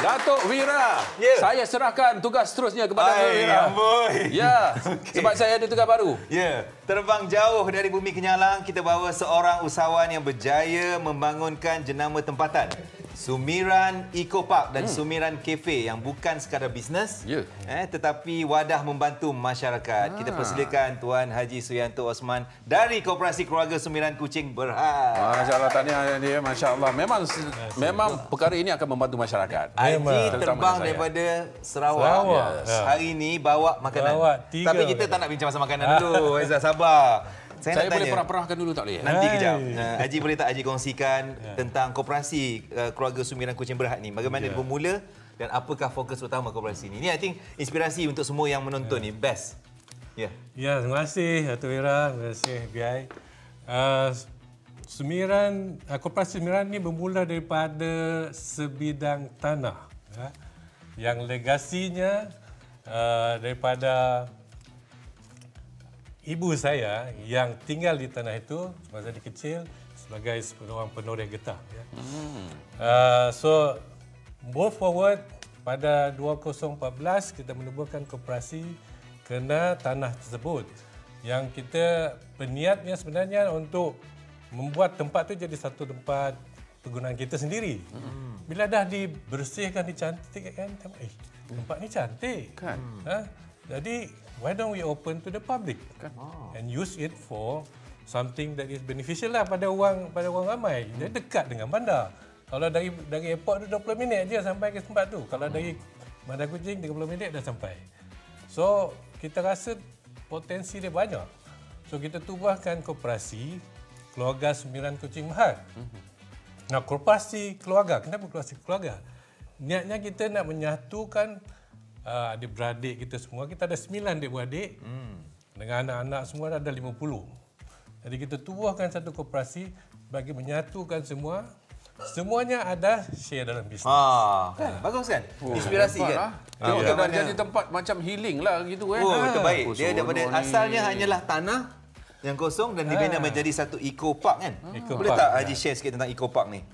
Datuk Wira, saya serahkan tugas seterusnya kepada Wira. Amboi. Ya, sebab saya ada tugas baru. Ya, terbang jauh dari bumi Kenyalang, kita bawa seorang usahawan yang berjaya membangunkan jenama tempatan. Sumiran Eco Park dan Sumiran Cafe yang bukan sekadar bisnes, tetapi wadah membantu masyarakat. Kita persilakan Tuan Haji Suyanto Osman dari Koperasi Keluarga Sumiran Kuching Berhad. Masya-Allah, tahniah dia, masya-Allah. Memang perkara ini akan membantu masyarakat. Haji terbang daripada Sarawak. Hari ini bawa makanan. Tapi kita tak nak bincang pasal makanan dulu. Aizah, sabar. Saya boleh perah-perahkan dulu tak boleh? Nanti kejap. Haji, boleh tak Haji kongsikan tentang koperasi Keluarga Sumiran Kuching Berhad ni? Bagaimana dia bermula dan apakah fokus utama koperasi ni? Ini I think inspirasi untuk semua yang menonton ni. Best. Ya, terima kasih Datuk Wira, terima kasih BI. Koperasi Sumiran ni bermula daripada sebidang tanah yang legasinya daripada ibu saya yang tinggal di tanah itu semasa dia kecil sebagai seorang penoreh getah. So, move forward pada 2014 kita menubuhkan koperasi kena tanah tersebut. Yang kita berniatnya sebenarnya untuk membuat tempat itu jadi satu tempat penggunaan kita sendiri. Bila dah dibersihkan, dicantik kan, tempat ni cantik. Kan? Jadi, why don't we open to the public and use it for something that is beneficial lah pada orang ramai. Dia dekat dengan bandar. Kalau dari airport tu 20 minit je sampai ke tempat tu. Kalau dari Bandar Kuching 30 minit dah sampai. So, kita rasa potensi dia banyak. So, kita tubuhkan koperasi Keluarga Sumiran Kuching Berhad. Nah, koperasi keluarga. Kenapa koperasi keluarga? Niatnya kita nak menyatukan adik-beradik kita semua. Kita ada 9 adik-beradik. Dengan anak-anak semua ada 50. Jadi kita tubuhkan satu koperasi bagi menyatukan semua. Semuanya ada share dalam bisnes. Kan? Bagus kan? Inspirasi kan? Kita jadi tempat macam healing lah gitu kan. Terbaik. Dia daripada asalnya hanyalah tanah yang kosong dan dibina menjadi satu eco park kan? Boleh tak Haji share sikit tentang eco park ni?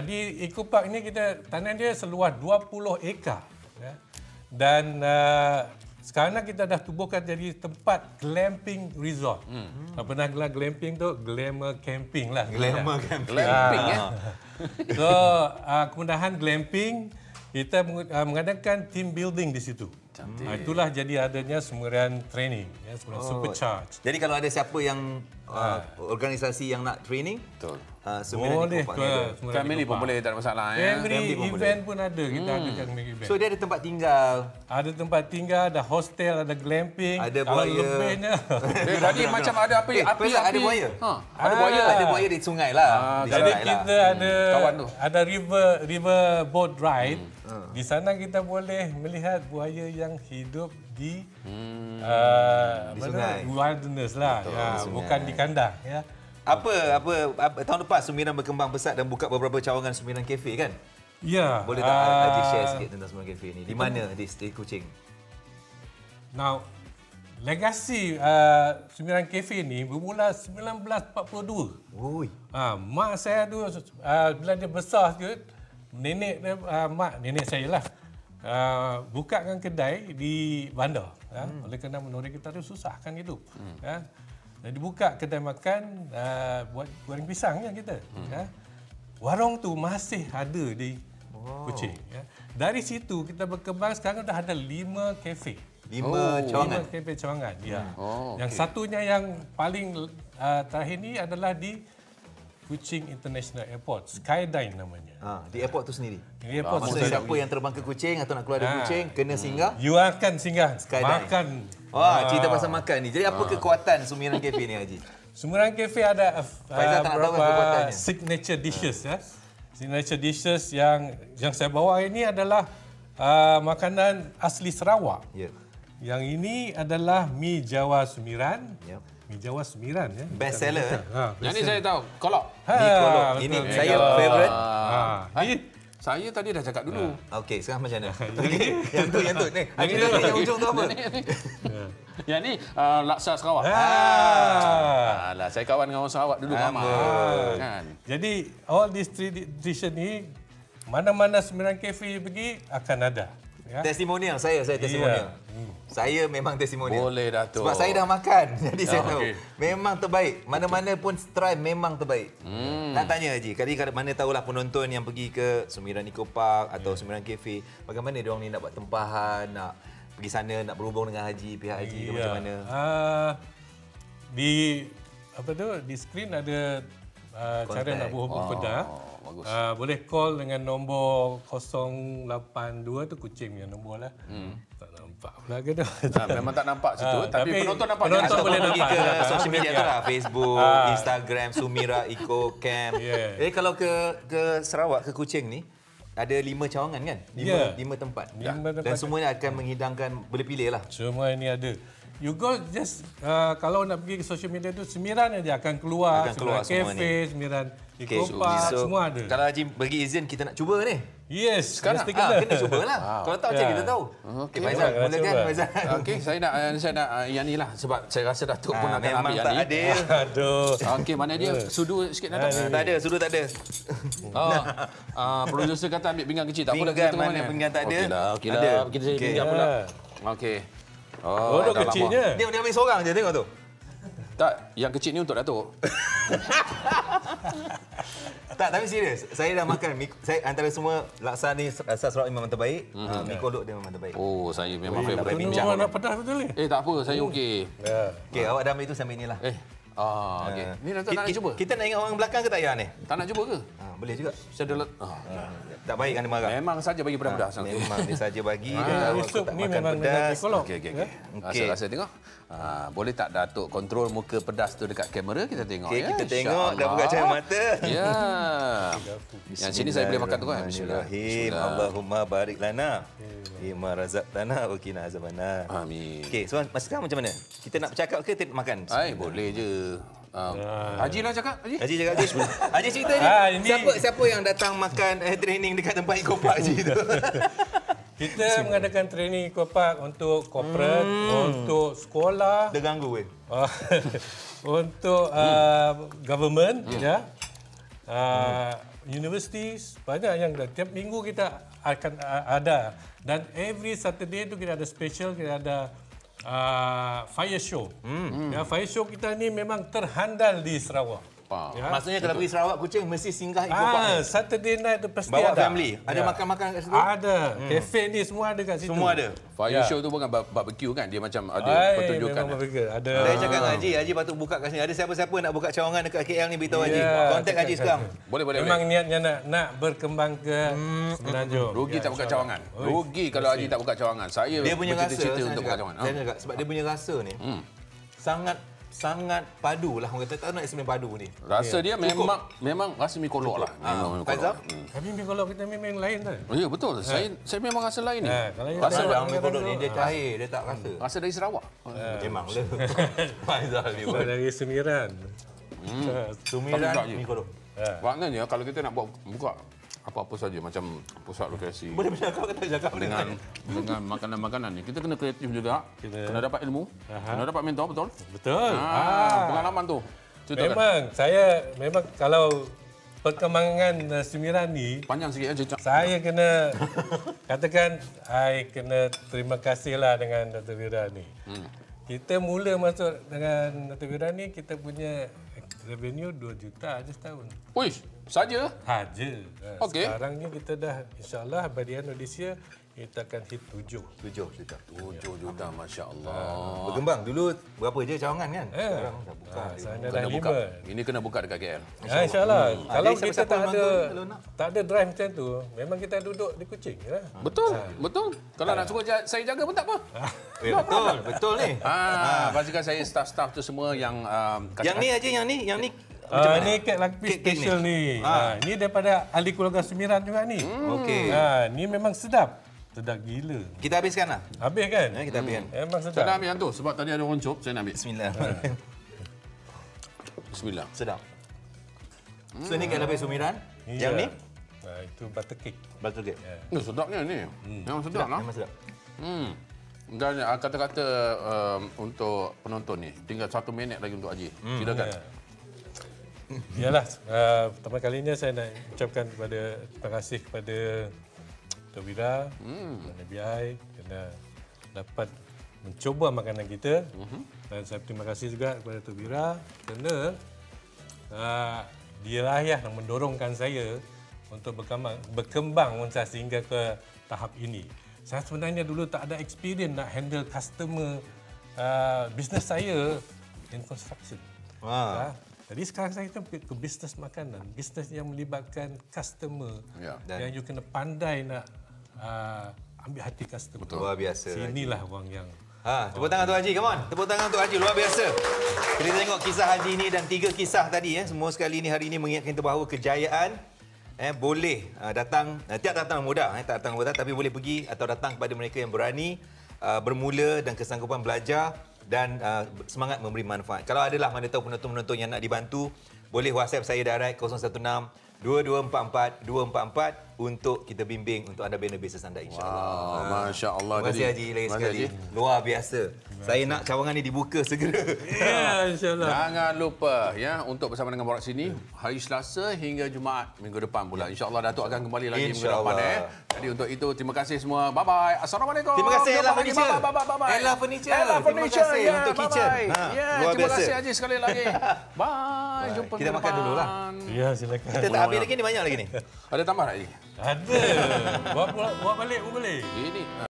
Di eco park ni tanah dia seluas 20 ekar. Dan sekarang kita dah tubuhkan jadi tempat glamping resort. Pernah gelar glamping tu? Glamour camping lah. Glamour camping. Glamping So, kemudahan glamping, kita mengadakan team building di situ. Itulah jadi adanya Sumiran training, Sumiran supercharge. Jadi kalau ada siapa yang organisasi yang nak training, boleh ke family pun boleh, tak ada masalah. Family event pun ada, kita adakan event. So dia ada tempat tinggal. Ada tempat tinggal, ada hostel, ada glamping. Ada buaya. Lebihnya. Tadi macam ada api. Ada buaya. Ada buaya. Ada buaya di sungai lah. Jadi kita ada river boat ride. Di sana kita boleh melihat buaya yang hidup di sungai. Wilderness lah, bukan di kandang. Apa tahun lepas Sumiran berkembang pesat dan buka beberapa cawangan Sumiran Cafe kan? Ya. Boleh tak Haji share sikit tentang Sumiran Cafe ni? Di mana di Kuching? Now, legasi Sumiran Cafe ni bermula 1942. Mak saya tu bila dia besar sikit, nenek saya lah bukakan kedai di bandar. Oleh kerana menoreh kita tu susah kan hidup. Jadi buka kedai makan buat goreng pisang ya kita. Warung tu masih ada di Kuching. Dari situ kita berkembang, sekarang dah ada 5 kafe. 5 cawangan. 5 kafe cawangan. Yang satunya yang paling terakhir ni adalah di Kuching International Airport, Skyline namanya. Di airport tu sendiri. Di airport tu. Maksudnya siapa yang terbang ke Kuching atau nak keluar dari Kuching kena singgah. You akan singgah. Skyline. Makan. Cerita pasal makan ni. Jadi apa kekuatan Sumiran Cafe ni Haji? Sumiran Cafe ada beberapa signature dishes Signature dishes yang saya bawa ini adalah makanan asli Sarawak. Yang ini adalah mi Jawa Sumiran. Mi Jawa Sumiran best seller. Yang ni saya tahu, kolok. Ini saya favorite. Saya tadi dah cakap dulu. Okey, sekarang macam mana? Yang tu. Ni, yang ujung tu apa? Yang ni laksa Sarawak. Alah, saya kawan dengan orang Sarawak dulu lama. Kan. Jadi all these three dishes ni mana-mana Semiran Cafe pergi akan ada. Ya. Testimonial saya testimonial. Saya memang testimonial. Boleh, Datuk. Sebab saya dah makan. Jadi saya tahu. okey. Memang terbaik. Mana-mana pun try memang terbaik. Nak tanya Haji, mana tahulah penonton yang pergi ke Sumiran Eco Park atau Sumiran Cafe, bagaimana dia orang ni nak buat tempahan, nak pergi sana, nak berhubung dengan Haji, pihak Haji ke macam mana? Di di skrin ada cara nak berhubung pedas. Bagus. Boleh call dengan nombor 082 tu kucing yang nombor lah. Tak nampak pula ke tu. Memang tak nampak situ, tapi penonton nampak. Penonton boleh Pergi nampak. ke social media tu lah, Facebook, Instagram, Sumira Eco Camp. Jadi kalau ke Sarawak, ke Kuching ni, ada 5 cawangan kan? 5 tempat. 5 tempat. Dan semuanya akan menghidangkan, boleh pilih lah. Semua ini ada. You go just kalau nak pergi ke social media tu Semiran aja akan keluar. Akan keluar Semiran semua Cafe, ni. Semiran Okay, Eco Park, semua ada. Kalau Haji bagi izin, kita nak cuba ni. Yes, Sekarang mesti kena cubalah. Kalau tak macam kita tahu. Okey, Faizal, Cuba, mulakan cuba. Faizal. Okey, saya nak yang ni lah sebab saya rasa Datuk pun akan Memang ambil yang tak ni. adil. Aduh. Okey, mana dia? Sudu sikit Datuk. Tak ada, sudu tak ada. Producer kata ambil pinggan kecil. Tak apa dah Pinggan, kita mana pinggan tak ada? Okeylah. Ada. Kita jadi Okey. pinggan pula. Okey. Oh, dah lama. kecilnya. Dia ambil seorang je, tengok tu. Tak, yang kecil ni untuk Datuk. Tak, tapi serius. Saya dah makan. Saya antara semua laksa ni, laksa Sarawak memang terbaik. Mi kodok dia memang terbaik. Oh, saya memang favourite. tak Tunggu nak pedas betul ni. Tak apa, saya okey. Okey, awak dah ambil tu sambil inilah. Okey. Ni Datuk nak cuba? Kita nak ingat orang belakang ke tak payah ni? Tak nak cuba ke? Boleh juga. Saya dah Tak baik kan dia marah. memang saja bagi pedas-pedas. Memang dia saja bagi. Dia tahu aku Sup tak ni makan memang dengan pedas. bikolog. Okey. Okey. Rasa tengok. Boleh tak Datuk kontrol muka pedas tu dekat kamera, kita tengok Okey, ya. kita tengok dah buka cahaya mata. Ya. Yang sini saya boleh makan tu kan. Bismillahirrahmanirrahim. Allahumma barik lana. Bima razaqtana wa qina azabannar. Amin. Okey, so masa sekarang macam mana? Kita nak bercakap ke kita nak makan? Boleh je. Haji lah cakap, Haji. Haji cakap Haji. Haji cerita ni. Siapa yang datang makan training dekat tempat Eco Park Haji tu? Kita mengadakan training Eco Park untuk corporate, untuk sekolah, Dia ganggu weh. untuk government, ya, universities, banyak yang tiap minggu kita akan ada. Dan every Saturday tu kita ada special, kita ada fire show. Ya, fire show kita ni memang terhandal di Sarawak. Ya. Maksudnya kalau pergi Sarawak Kuching mesti singgah Eco Park ni. Saturday night tu pasti Bawa ada. family. Ada makan-makan kat situ? Ada. Cafe ni semua ada kat situ. Semua ada. Fire show tu bukan barbecue kan? Dia macam ada pertunjukan. Memang barbecue. Ada. Saya cakap dengan Haji patut buka kat sini. Ada siapa-siapa nak buka cawangan dekat KL ni, beritahu Haji. Kontak Haji sekarang. Boleh. Memang niatnya nak berkembang ke Semenanjung. Rugi tak buka cawangan. Rugi kalau Haji tak buka cawangan. Saya Dia punya rasa, bercita-cita saya untuk buka cakap, cawangan. saya cakap, sebab dia punya rasa ni sangat padu lah. Orang kata tak nak sebenarnya padu ni. Rasa dia memang rasa mi kolok lah. Memang mi Faizal? kolok. Tapi kalau kita memang lain tu. Oh ya betul. Saya memang rasa lain ni. Kalau yang Rasa Faizal mi kodok ni dia cair, dia tak rasa. rasa dari Sarawak. Memang lah. Faizal ni. dari Semiran. Sumiran Tak, mi kodok. Maknanya kalau kita nak buka apa-apa saja macam pusat lokasi Boleh bercakap ke tak cakap? dengan makanan-makanan ni kita kena kreatif juga. Kena dapat ilmu, kena dapat mentor betul. Betul. Pengalaman tu. Ceritakan. Memang memang kalau perkembangan Semiran ni Panjang sikit cerita. saya kena katakan I kena terima kasihlah dengan Dr. Wira ni. Kita mula masuk dengan Dr. Wira ni kita punya revenue 2 juta aja setahun. Uish, saja. Haja. Okey. Sekarang ni kita dah insya-Allah by the end of this year kita akan hit 7. 7 juta. 7 juta, masya-Allah. Berkembang. Dulu berapa je cawangan kan? Sekarang dah buka. Sana dah Kena buka. 5. Ini kena buka dekat KL. InsyaAllah. Kalau Ada kita siapa-siapa tak bantu ada kalau nak. tak ada drive macam tu, memang kita duduk di Kuching je lah. Betul. Kalau nak suruh saya jaga pun tak apa. Betul ni. Pastikan saya staff-staff tu semua yang Yang ni aja, yang ni. Ni kek lapis Kek special ni. Ni daripada ahli keluarga Semiran juga ni. Okey. Ni memang sedap. Sedap gila. Kita habiskan lah. Habis kan? Kita habiskan. Memang saya nak sedap. ambil yang tu sebab tadi ada orang cop, saya nak ambil. Bismillahirrahmanirrahim. Bismillah. Sedap. So ni kat lapis Sumiran. Ya. Yang ni Itu butter cake. batu cake. Sedapnya ni. Memang sedap lah. Memang sedap. Dan kata-kata untuk penonton ni, tinggal 1 minit lagi untuk Haji. Silakan. Yalah, pertama kalinya saya nak ucapkan terima kasih kepada Dr. Wira dan ABI kerana dapat mencuba makanan kita. Dan saya terima kasih juga kepada Dr. Wira kerana dialah yang mendorongkan saya untuk berkembang sehingga ke tahap ini. Saya sebenarnya dulu tak ada experience nak handle customer bisnes saya in construction. Jadi sekarang saya ke bisnes makanan, bisnes yang melibatkan customer, yang you kena pandai nak ambil hati customer. Betul. Luar biasa. Sinilah orang yang tepuk tangan untuk Haji, come on. Tepuk tangan untuk Haji, luar biasa. Kita tengok kisah Haji ni dan 3 kisah tadi. Semua sekali ni hari ini mengingatkan kita bahawa kejayaan boleh datang, tidak datang mudah, tak datang mudah, tapi boleh pergi atau datang kepada mereka yang berani bermula dan kesanggupan belajar dan semangat memberi manfaat. Kalau adalah mana tahu penonton-penonton yang nak dibantu, boleh WhatsApp saya direct 016-2244-244 untuk kita bimbing untuk anda bina bisnes anda, insya-Allah. Masya-Allah. Terima kasih Haji lagi sekali. Luar biasa. Saya nak cawangan ni dibuka segera. Ya, insya-Allah. Jangan lupa untuk bersama dengan Borak Sini hari Selasa hingga Jumaat minggu depan pula. Insya-Allah Datuk akan kembali lagi minggu depan. Jadi untuk itu terima kasih semua. Bye bye. Assalamualaikum. Terima kasih Ella Furniture. Bye. Ella Furniture. Terima kasih untuk kitchen. Terima kasih Haji sekali lagi. Bye. Jumpa kita makan dululah. Ya, silakan. Kita tak habis lagi ni, banyak lagi ni. Ada tambah lagi? Ada. Buat balik pun boleh. Ini